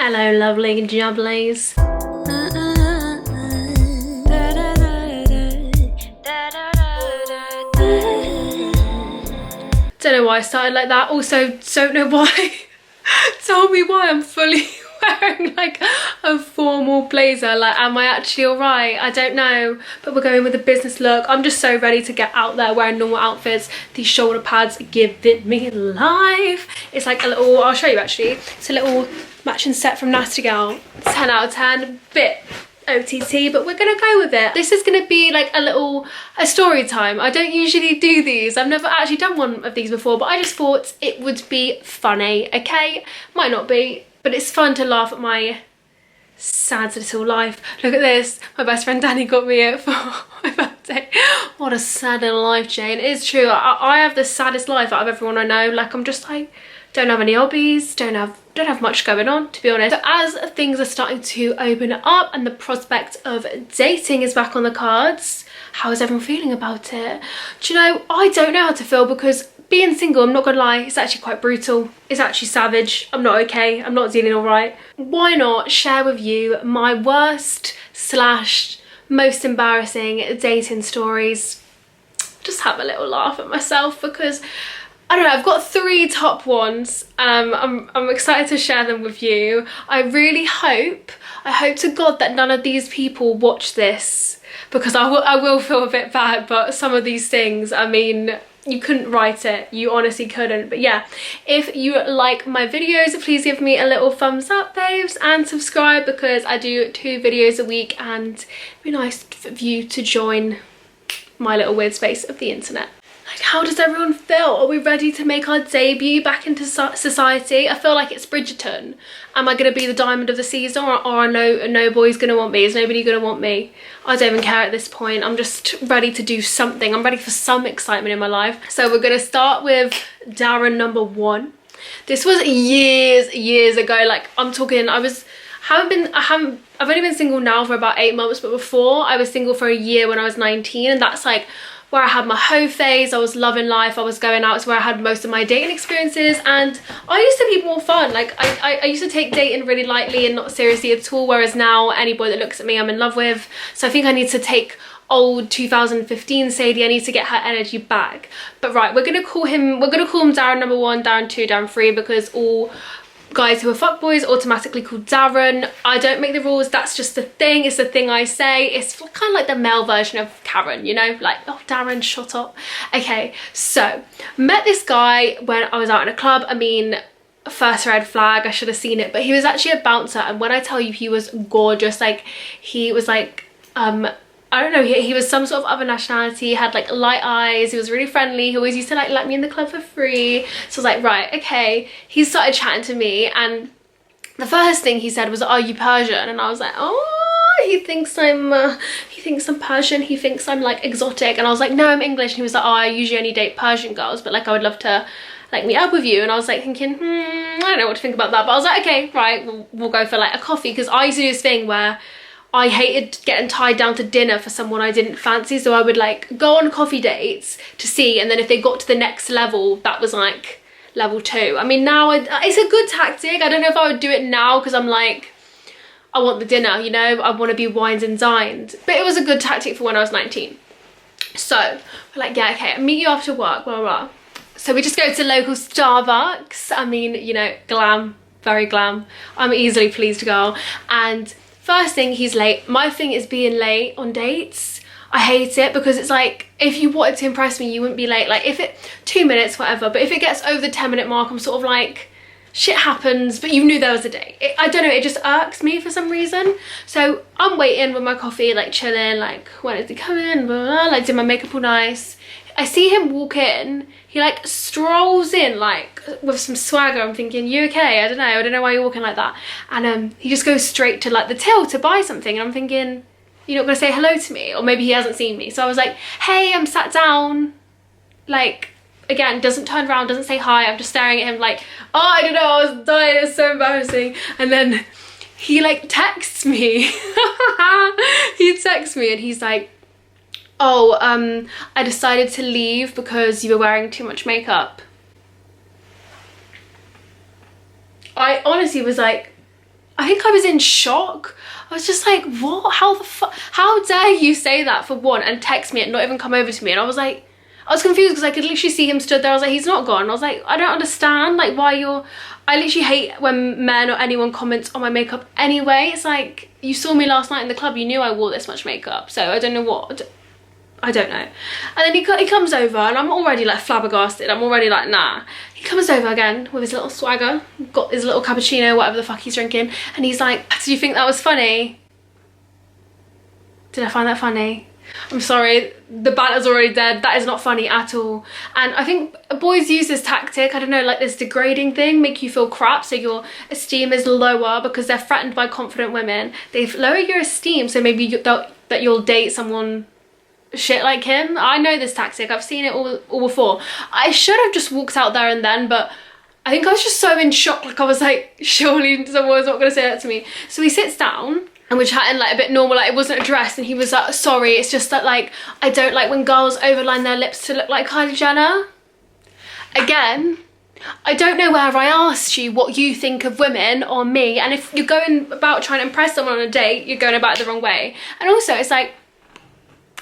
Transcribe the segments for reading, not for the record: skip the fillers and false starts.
Hello lovely jubblies. Don't know why I started like that. Also, don't know why. Tell me why I'm fully wearing like a formal blazer. Like, am I actually alright? I don't know. But we're going with a business look. I'm just so ready to get out there wearing normal outfits. These shoulder pads give me life. It's like a little, I'll show you actually. It's a little matching set from Nasty Gal. 10 out of 10. Bit OTT, but we're gonna go with it. This is gonna be like a story time. I don't usually do these. I've never actually done one of these before, but I just thought it would be funny, okay? Might not be, but it's fun to laugh at my sad little life. Look at this. My best friend Danny got me it for my birthday. What a sad little life, Jane. It is true. I have the saddest life out of everyone I know. Like, I'm just like, don't have any hobbies, don't have much going on, to be honest. So as things are starting to open up and the prospect of dating is back on the cards, how is everyone feeling about it? Do you know, I don't know how to feel, because being single, I'm not gonna lie, it's actually quite brutal. It's actually savage. I'm not okay. I'm not dealing all right. Why not share with you my worst / most embarrassing dating stories? Just have a little laugh at myself, because I don't know, I've got 3 top ones. I'm excited to share them with you. I hope to God that none of these people watch this, because I will feel a bit bad, but some of these things, I mean, you couldn't write it. You honestly couldn't. But yeah, if you like my videos, please give me a little thumbs up, babes, and subscribe, because I do 2 videos a week and it'd be nice of you to join my little weird space of the internet. Like, how does everyone feel? Are we ready to make our debut back into society? I feel like it's Bridgerton. Am I going to be the diamond of the season, or are no boy's going to want me? Is nobody going to want me? I don't even care at this point. I'm just ready to do something. I'm ready for some excitement in my life. So we're going to start with Darren number 1. This was years ago. Like, I'm talking, I've only been single now for about 8 months, but before I was single for a year when I was 19, and that's like where I had my hoe phase. I was loving life, I was going out. It's where I had most of my dating experiences, and I used to be more fun. Like, I used to take dating really lightly and not seriously at all, whereas now any boy that looks at me I'm in love with. So I think I need to take old 2015 Sadie, I need to get her energy back. But right, we're gonna call him Darren number 1, Darren 2, Darren 3, because all guys who are fuckboys automatically called Darren. I don't make the rules, that's just the thing. It's the thing I say. It's kind of like the male version of Karen, you know, like, oh, Darren, shut up. Okay, so met this guy when I was out in a club. I mean, first red flag, I should have seen it, but he was actually a bouncer, and when I tell you he was gorgeous, like, he was like I don't know, he was some sort of other nationality, he had like light eyes, he was really friendly, he always used to like let me in the club for free. So I was like, right, okay. He started chatting to me, and the first thing he said was, are you Persian? And I was like, oh, he thinks I'm Persian, he thinks I'm like exotic. And I was like, no, I'm English. And he was like, oh, I usually only date Persian girls, but like I would love to like meet up with you. And I was like thinking, I don't know what to think about that, but I was like, okay, right, we'll go for like a coffee, because I used to do this thing where I hated getting tied down to dinner for someone I didn't fancy, so I would like go on coffee dates to see, and then if they got to the next level, that was like level 2. I mean, now it's a good tactic. I don't know if I would do it now, because I'm like, I want the dinner, you know, I want to be wined and dined. But it was a good tactic for when I was 19. So we're like, yeah, okay, I'll meet you after work, blah, blah, blah. So we just go to local Starbucks. I mean, you know, glam, very glam. I'm an easily pleased girl. And first thing, he's late. My thing is being late on dates. I hate it, because it's like, if you wanted to impress me, you wouldn't be late. Like, if it 2 minutes, whatever, but if it gets over the 10-minute mark, I'm sort of like, shit happens, but you knew there was a date. I don't know, it just irks me for some reason. So I'm waiting with my coffee, like chilling, like, when is he coming, blah, blah, blah, like did my makeup all nice. I see him walk in, he like strolls in like with some swagger. I'm thinking, you okay? I don't know why you're walking like that. And he just goes straight to like the till to buy something, and I'm thinking, you're not gonna say hello to me? Or maybe he hasn't seen me. So I was like, hey, I'm sat down. Like, again, doesn't turn around, doesn't say hi. I'm just staring at him like, oh, I don't know, I was dying, it was so embarrassing. And then he like texts me. He texts me and he's like, oh, I decided to leave because you were wearing too much makeup. I honestly was like, I think I was in shock. I was just like, what? How the fuck? How dare you say that, for one, and text me and not even come over to me? And I was like, I was confused because I could literally see him stood there. I was like, he's not gone. I was like, I don't understand, like, why you're... I literally hate when men or anyone comments on my makeup anyway. It's like, you saw me last night in the club, you knew I wore this much makeup, so I don't know what... I don't know. And then he comes over and I'm already like flabbergasted. I'm already like, nah. He comes over again with his little swagger, got his little cappuccino, whatever the fuck he's drinking, and he's like, do you think that was funny? Did I find that funny? I'm sorry, the banter's already dead. That is not funny at all. And I think boys use this tactic, I don't know, like this degrading thing, make you feel crap, so your esteem is lower because they're threatened by confident women. They lower your esteem, so maybe that you'll date someone shit like him. I know this tactic, I've seen it all before. I should have just walked out there and then, but I think I was just so in shock, like I was like, surely someone's not gonna say that to me. So he sits down and we're chatting like a bit normal, like it wasn't addressed, and he was like, sorry, it's just that like, I don't like when girls overline their lips to look like Kylie Jenner. Again, I don't know where I asked you what you think of women or me, and if you're going about trying to impress someone on a date, you're going about it the wrong way. And also it's like,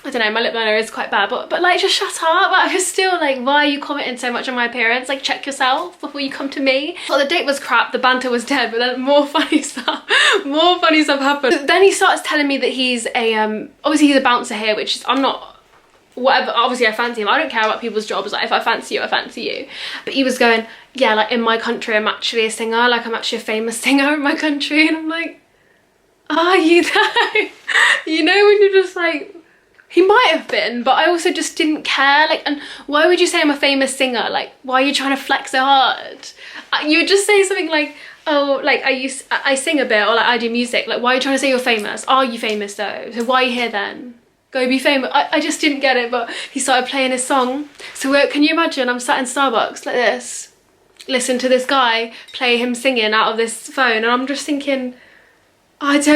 I don't know, my lip liner is quite bad, but like, just shut up. I was still like, why are you commenting so much on my appearance? Like, check yourself before you come to me. Well, the date was crap, the banter was dead, but then more funny stuff happened. Then he starts telling me that he's a, obviously he's a bouncer here, which is, I'm not, whatever, obviously I fancy him. I don't care about people's jobs, like if I fancy you, I fancy you. But he was going, yeah, like in my country, I'm actually a singer, like I'm actually a famous singer in my country. And I'm like, are you though? You know, when you're just like, he might have been, but I also just didn't care. Like, and why would you say I'm a famous singer? Like, why are you trying to flex so hard? You would just say something like, oh, like I sing a bit, or like I do music. Like, why are you trying to say you're famous? Are you famous though? So why are you here then? Go be famous. I just didn't get it, but he started playing his song. So can you imagine, I'm sat in Starbucks like this, listen to this guy play him singing out of this phone, and I'm just thinking, Hans,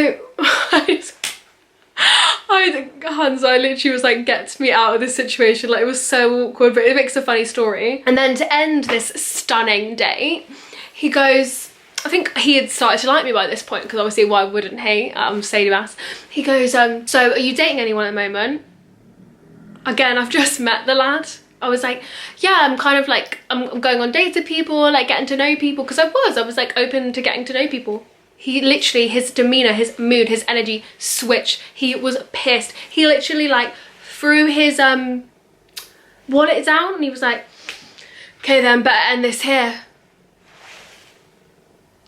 I literally was like, get me out of this situation. Like, it was so awkward, but it makes a funny story. And then to end this stunning date, he goes, I think he had started to like me by this point, because obviously why wouldn't he? Sadie Bass. He goes, so are you dating anyone at the moment? Again, I've just met the lad. I was like, yeah, I'm kind of like, I'm going on dates with people, like getting to know people, because I was like open to getting to know people. He literally, his demeanor, his mood, his energy switched. He was pissed. He literally like threw his wallet down, and he was like, okay then, better end this here.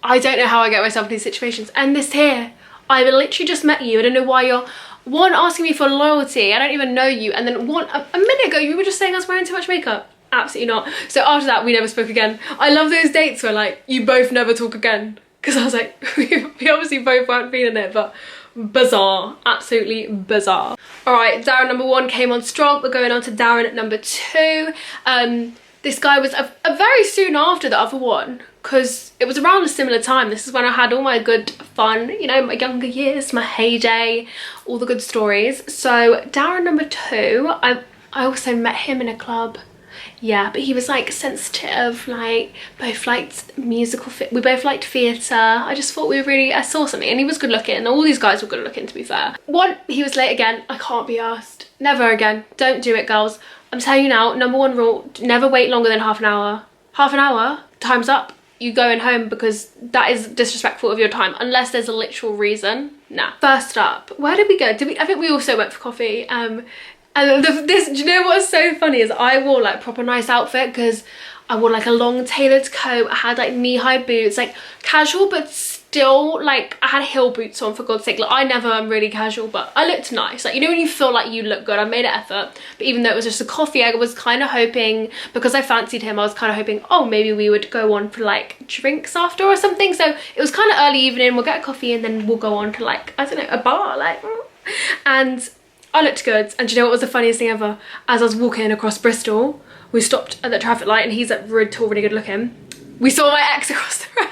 I don't know how I get myself in these situations. End this here. I literally just met you. I don't know why you're, one, asking me for loyalty. I don't even know you. And then a minute ago, you were just saying I was wearing too much makeup. Absolutely not. So after that, we never spoke again. I love those dates where like, you both never talk again. Because I was like, we obviously both weren't feeling it, but bizarre, absolutely bizarre. All right, Darren number 1 came on strong. We're going on to Darren at number 2. This guy was a very soon after the other one, because it was around a similar time. This is when I had all my good fun, you know, my younger years, my heyday, all the good stories. So Darren number 2, I also met him in a club. Yeah, but he was like sensitive, like both liked musical, we both liked theatre. I just thought we were really, I saw something, and he was good looking. All these guys were good looking, to be fair. One, he was late again. I can't be asked. Never again. Don't do it, girls. I'm telling you now, number 1 rule, never wait longer than half an hour. Half an hour, time's up. You going home, because that is disrespectful of your time, unless there's a literal reason. Nah. First up, where did we go? I think we also went for coffee. And do you know what's so funny is I wore like proper nice outfit, because I wore like a long tailored coat. I had like knee-high boots, like casual, but still like I had heel boots on, for God's sake. Like, I never am really casual, but I looked nice. Like, you know when you feel like you look good, I made an effort. But even though it was just a coffee, I was kind of hoping, because I fancied him, I was kind of hoping, oh, maybe we would go on for like drinks after or something. So it was kind of early evening, we'll get a coffee and then we'll go on to like, I don't know, a bar, like, and I looked good. And do you know what was the funniest thing ever? As I was walking across Bristol, we stopped at the traffic light, and he's like really tall, really good looking. We saw my ex across the road.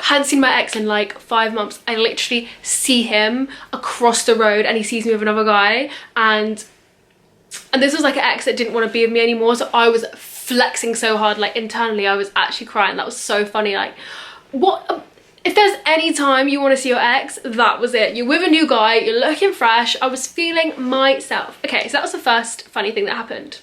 Hadn't seen my ex in like 5 months. I literally see him across the road, and he sees me with another guy, and this was like an ex that didn't want to be with me anymore. So I was flexing so hard, like internally I was actually crying. That was so funny. Like, what If there's any time you want to see your ex, that was it. You're with a new guy, you're looking fresh. I was feeling myself. Okay, so that was the first funny thing that happened.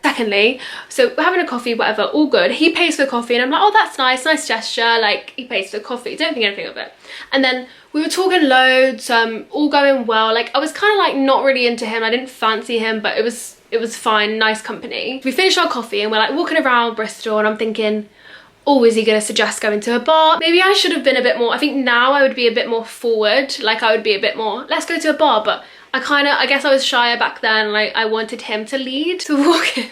Secondly, so we're having a coffee, whatever, all good. He pays for the coffee and I'm like, oh, that's nice gesture. Like, he pays for the coffee, don't think anything of it. And then we were talking loads, all going well. Like, I was kind of like not really into him. I didn't fancy him, but it was fine, nice company. We finished our coffee and we're like walking around Bristol and I'm thinking, oh, is he gonna suggest going to a bar? Maybe I should have been a bit more, I think now I would be a bit more forward. Like, I would be a bit more, let's go to a bar, but I guess I was shyer back then. Like, I wanted him to lead. So we're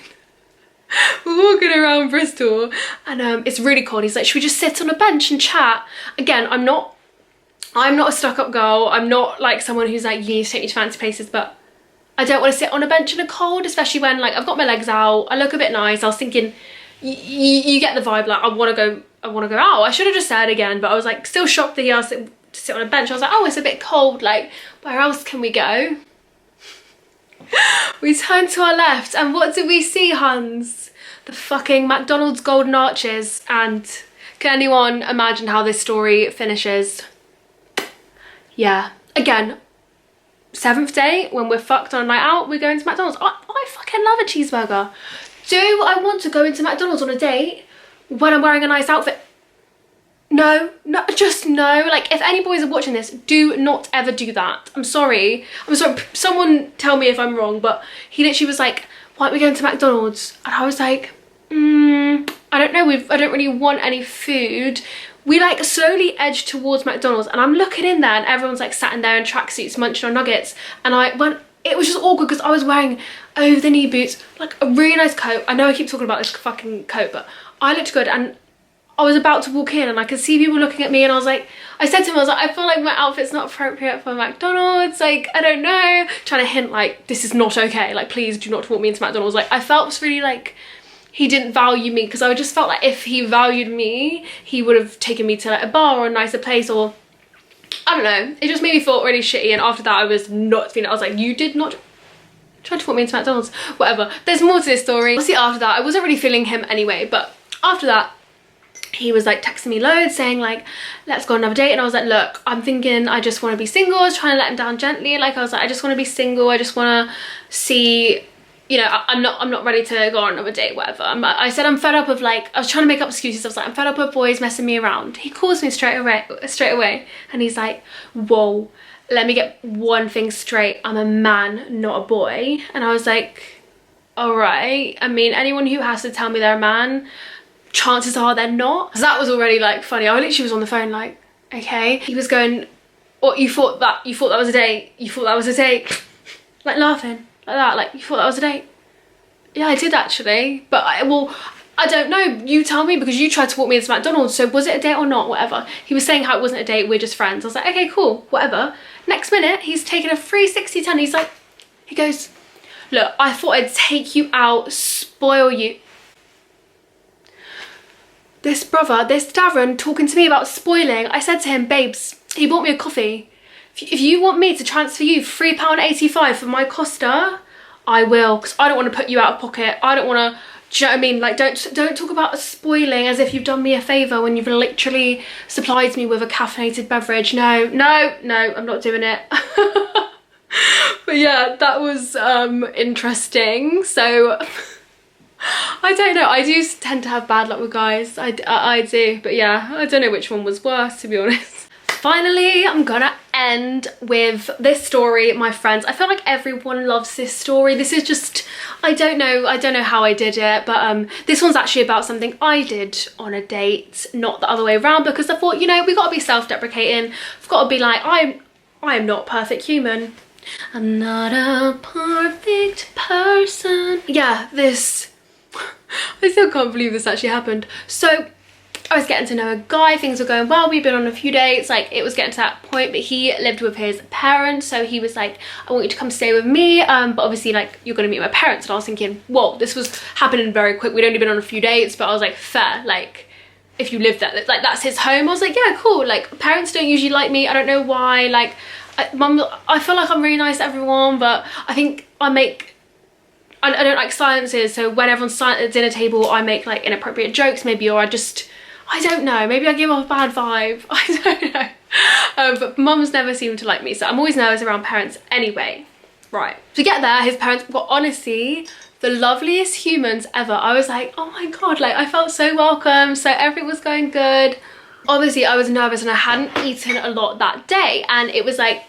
walking around Bristol and it's really cold. He's like, should we just sit on a bench and chat? Again, I'm not a stuck-up girl. I'm not like someone who's like, you need to take me to fancy places, but I don't want to sit on a bench in the cold, especially when like I've got my legs out, I look a bit nice. I was thinking, you get the vibe, like I want to go out. I should have just said again, but I was like still shocked that he asked to sit on a bench. I was like, oh, it's a bit cold, like where else can we go? We turned to our left and what did we see, Huns? The fucking McDonald's Golden Arches. And can anyone imagine how this story finishes? Yeah, again, 7th day, when we're fucked on a night out, we're going to McDonald's. I fucking love a cheeseburger. Do I want to go into McDonald's on a date when I'm wearing a nice outfit? No, just no. Like, if any boys are watching this, do not ever do that. I'm sorry, someone tell me if I'm wrong, but he literally was like, why aren't we going to McDonald's? And I was like, I don't know, I don't really want any food. We like slowly edged towards McDonald's and I'm looking in there and everyone's like sat in there in tracksuits munching on nuggets, and it was just awkward because I was wearing over the knee boots, like a really nice coat. I know I keep talking about this fucking coat, but I looked good and I was about to walk in and I could see people looking at me and I was like, I said to him, I was like, I feel like my outfit's not appropriate for McDonald's, like, I don't know. Trying to hint like, this is not okay, like, please do not walk me into McDonald's. Like, I felt it was really like, he didn't value me, because I just felt like if he valued me, he would have taken me to like a bar or a nicer place, or I don't know. It just made me feel really shitty, and after that I was not feeling it. I was like, you did not try to walk me into McDonald's, whatever. There's more to this story. Obviously after that, I wasn't really feeling him anyway, but after that, he was like texting me loads saying like, let's go on another date, and I was like, look, I'm thinking I just want to be single. I was trying to let him down gently. Like, I was like, I just want to be single. I just want to see, you know, I'm not ready to go on another date, whatever. I said I'm fed up of like, I was trying to make up excuses. I was like, I'm fed up of boys messing me around. He calls me straight away and he's like, whoa, let me get one thing straight. I'm a man, not a boy. And I was like, all right. I mean, anyone who has to tell me they're a man, chances are they're not. So that was already like funny. I literally was on the phone like, okay. He was going, what, you thought that was a date? You thought that was a date? Like laughing like that, like, you thought that was a date? Yeah, I did actually, but I don't know, you tell me, because you tried to walk me into McDonald's, so was it a date or not? Whatever. He was saying how it wasn't a date, we're just friends. I was like, okay, cool, whatever. Next minute, he's taking a 360 turn. He's like, he goes, look, I thought I'd take you out, spoil you. This Darren talking to me about spoiling. I said to him, babes, he bought me a coffee. If you want me to transfer you £3.85 for my Costa, I will, because I don't want to put you out of pocket. I don't want to, do you know what I mean? Like, don't talk about spoiling as if you've done me a favour when you've literally supplied me with a caffeinated beverage. No, I'm not doing it. But yeah, that was interesting. So I don't know, I do tend to have bad luck with guys. I do, but yeah, I don't know which one was worse, to be honest. Finally, I'm gonna end with this story, my friends. I feel like everyone loves this story. This is just, I don't know how I did it, but this one's actually about something I did on a date, not the other way around, because I thought, you know, we gotta be self-deprecating. I've gotta be like, I am not perfect human. I'm not a perfect person. Yeah, this, I still can't believe this actually happened. So I was getting to know a guy, things were going well, we'd been on a few dates, like it was getting to that point, but he lived with his parents, so he was like, I want you to come stay with me, but obviously like you're gonna meet my parents. And I was thinking, whoa, this was happening very quick. We'd only been on a few dates, but I was like, fair, like if you live there, like that's his home. I was like, yeah, cool. Like parents don't usually like me, I don't know why. Like Mum, I feel like I'm really nice to everyone, but I think I don't like silences, so when everyone's silent at the dinner table, I make like inappropriate jokes maybe, or I I don't know, maybe I give off a bad vibe. I don't know. But mums never seem to like me, so I'm always nervous around parents anyway. Right, to get there, his parents were honestly the loveliest humans ever. I was like, oh my God, like I felt so welcome, so everything was going good. Obviously I was nervous and I hadn't eaten a lot that day, and it was like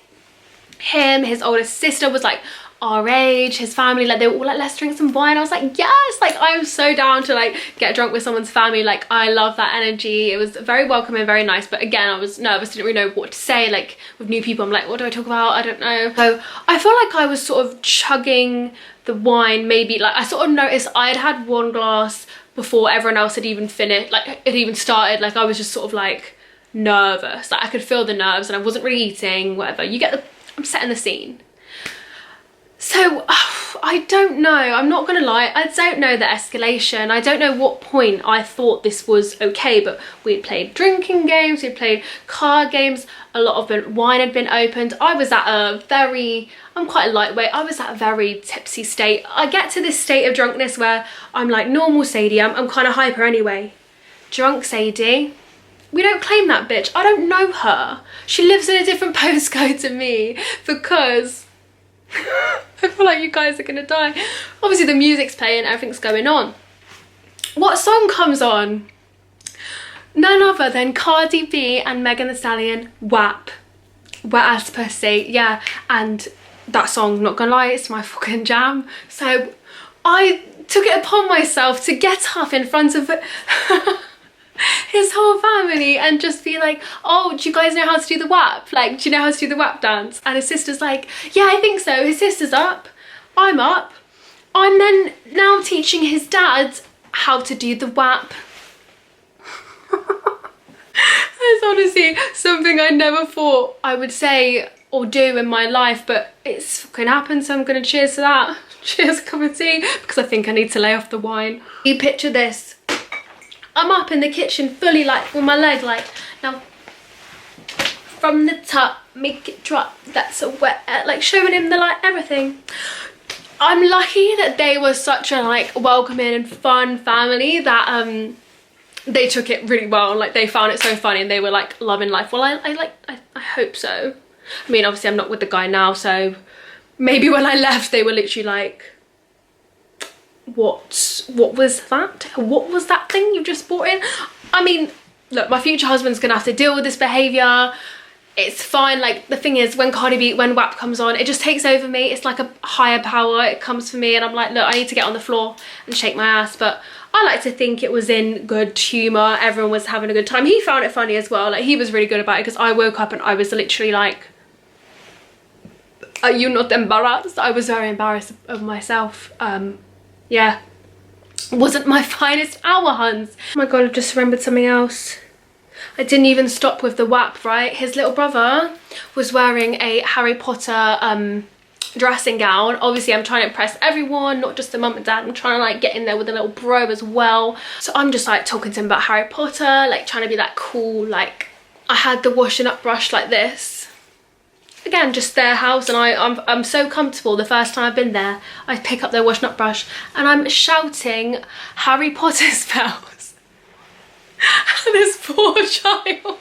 him, his oldest sister was like our age, his family, like they were all like, let's drink some wine. I was like, yes, like I'm so down to like get drunk with someone's family. Like I love that energy. It was very welcoming, very nice, but again I was nervous, didn't really know what to say. Like with new people I'm like, what do I talk about? I don't know. So I feel like I was sort of chugging the wine, maybe like I sort of noticed I had one glass before everyone else had even finished, like it even started. Like I was just sort of like nervous, like I could feel the nerves and I wasn't really eating, whatever. You get the, I'm setting the scene. So I don't know, I'm not gonna lie, I don't know the escalation. I don't know what point I thought this was okay, but we played drinking games, we played card games, a lot of wine had been opened. I was at a very, I'm quite lightweight, I was at a very tipsy state. I get to this state of drunkenness where I'm like normal Sadie, I'm kind of hyper anyway. Drunk Sadie, we don't claim that bitch. I don't know her. She lives in a different postcode to me because I feel like you guys are gonna die. Obviously the music's playing, everything's going on. What song comes on? None other than Cardi B and Megan Thee Stallion, WAP. Wet Ass Pussy, yeah. And that song, not gonna lie, it's my fucking jam. So I took it upon myself to get up in front of his whole family and just be like, oh, do you guys know how to do the WAP? Like, do you know how to do the WAP dance? And his sister's like, yeah, I think so. His sister's up, I'm up. I'm then now teaching his dad how to do the WAP. That's honestly something I never thought I would say or do in my life, but it's fucking happened, so I'm gonna cheers to that. Cheers, cup of tea, because I think I need to lay off the wine. You picture this. I'm up in the kitchen fully like with my leg like, now from the top, make it drop, that's a wet, like showing him the like everything. I'm lucky that they were such a like welcoming and fun family that they took it really well, like they found it so funny and they were like loving life. Well, I hope so. I mean, obviously I'm not with the guy now, so maybe when I left they were literally like, what was that? What was that thing you just brought in? I mean, look, my future husband's gonna have to deal with this behavior. It's fine. Like the thing is, when when WAP comes on, it just takes over me. It's like a higher power, it comes for me and I'm like, look, I need to get on the floor and shake my ass. But I like to think it was in good humor, everyone was having a good time. He found it funny as well, like he was really good about it, because I woke up and I was literally like, are you not embarrassed? I was very embarrassed of myself. Yeah, wasn't my finest hour, huns. Oh my God, I've just remembered something else. I didn't even stop with the WAP, right? His little brother was wearing a Harry Potter dressing gown. Obviously I'm trying to impress everyone, not just the mum and dad. I'm trying to like get in there with a little bro as well. So I'm just like talking to him about Harry Potter, like trying to be that cool. Like I had the washing up brush like this. Again, just their house, and I'm so comfortable. The first time I've been there, I pick up their washing up brush and I'm shouting Harry Potter spells. And this poor child,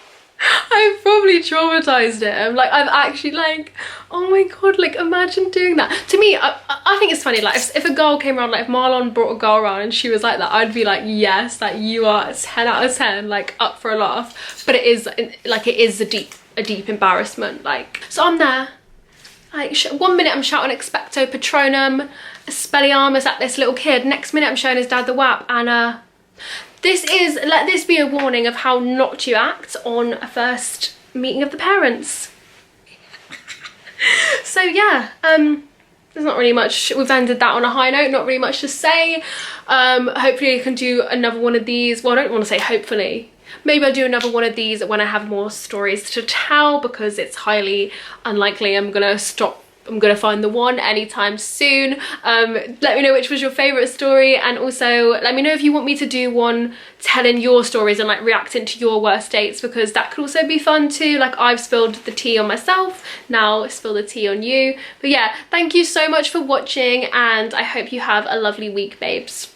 I've probably traumatized him. Like I'm actually like, oh my God, like imagine doing that. To me, I think it's funny, like if a girl came around, like if Marlon brought a girl around and she was like that, I'd be like, yes, like you are 10 out of 10, like up for a laugh. But it is like, it is a deep embarrassment. Like, so I'm there like 1 minute I'm shouting Expecto Patronum Expelliarmus at this little kid, next minute I'm showing his dad the WAP. And let this be a warning of how not to act on a first meeting of the parents. So yeah, there's not really much, we've ended that on a high note, not really much to say. Hopefully I can do another one of these. Well, I don't want to say hopefully. Maybe I'll do another one of these when I have more stories to tell, because it's highly unlikely I'm gonna find the one anytime soon. Let me know which was your favorite story, and also let me know if you want me to do one telling your stories and like reacting to your worst dates, because that could also be fun too. Like I've spilled the tea on myself, now spill the tea on you. But yeah, thank you so much for watching and I hope you have a lovely week, babes.